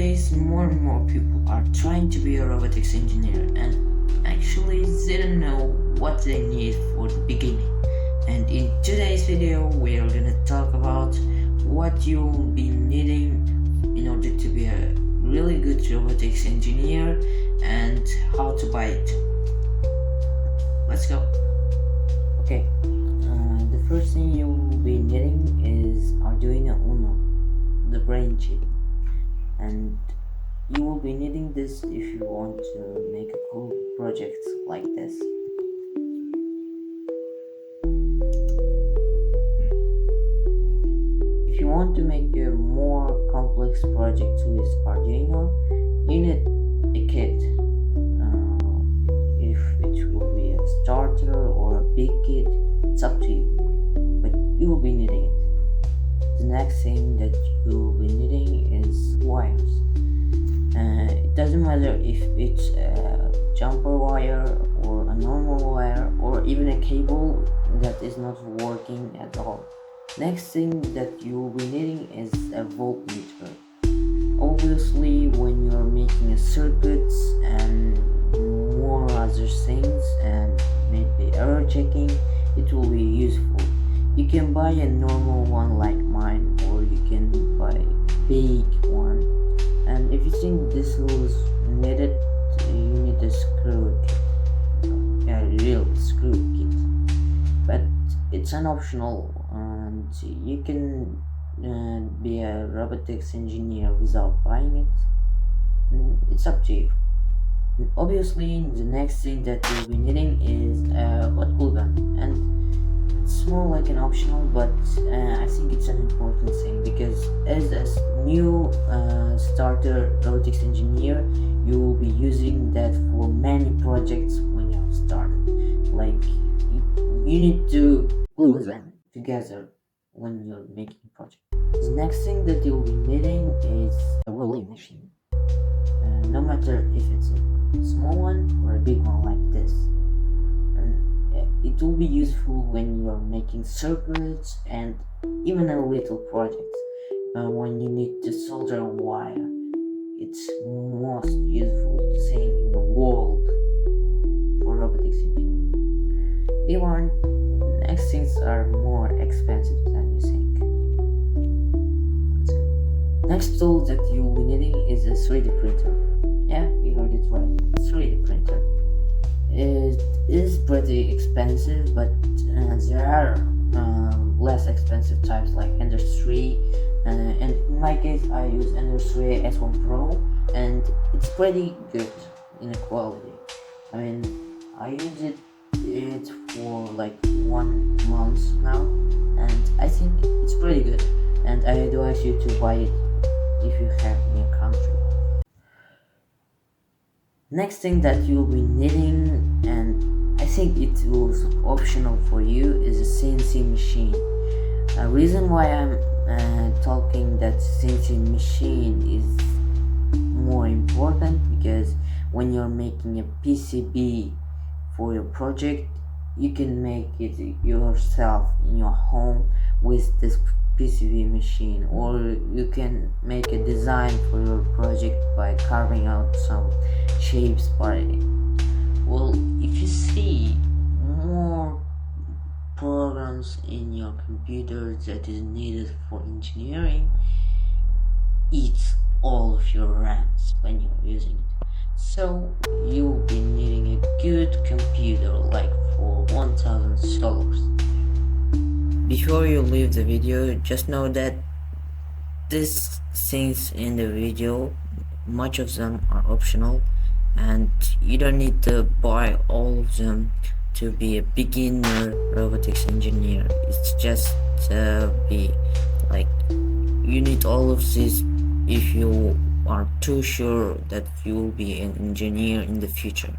Nowadays, more and more people are trying to be a robotics engineer and actually they don't know what they need for the beginning. And in today's video, we are gonna talk about what you'll be needing in order to be a really good robotics engineer and how to buy it. Let's go. Okay, the first thing you will be needing is Arduino Uno, the brain chip. And you will be needing this if you want to make a cool project like this. If you want to make a more complex project with Arduino, you need a kit. If it will be a starter or a big kit, it's up to you, but you will be needing it. The next thing that you will be needing is wires. It doesn't matter if it's a jumper wire or a normal wire or even a cable that is not working at all. Next thing that you will be needing is a voltmeter. Obviously, when you are making a circuits and more other things and maybe error checking, it will be useful. You can buy a normal one like mine, or you can buy a big one. And if you think this was needed, you need a screw kit, a real screw kit. But it's an optional, and you can be a robotics engineer without buying it. It's up to you. Obviously, the next thing that you'll be needing is a hot glue gun, and it's more like an optional, but I think it's an important thing because as a new starter robotics engineer, you will be using that for many projects when you're starting. Like you need to glue them together when you're making a project. The next thing that you'll be needing is a rolling machine. No matter if it's a small one or a big one like this. It will be useful when you are making circuits and even a little project. When you need to solder a wire, it's most useful thing in the world for robotics engineering. The next things are more expensive than you think. Let's go. Next tool that you will be needing is a 3D printer. Yeah, you heard it right. 3D printer. It is pretty expensive, but there are less expensive types like Ender 3, and in my case I use Ender 3 S1 Pro, and it's pretty good in the quality. I mean, I use it for like 1 month now, and I think it's pretty good, and I advise you to buy it if you have in your country. Next thing that you'll be needing, and I think it was optional for you, is a CNC machine. A reason why I'm talking that CNC machine is more important because when you're making a PCB for your project, you can make it yourself in your home with this PCB machine, or you can make a design for your project by carving out some shapes by it. Well, if you see more programs in your computer that is needed for engineering, eats all of your RAMs when you're using it. So you will be needing a good computer like for $1,000. Before you leave the video, just know that these things in the video, much of them are optional, and you don't need to buy all of them to be a beginner robotics engineer. It's just be like you need all of this if you are too sure that you will be an engineer in the future.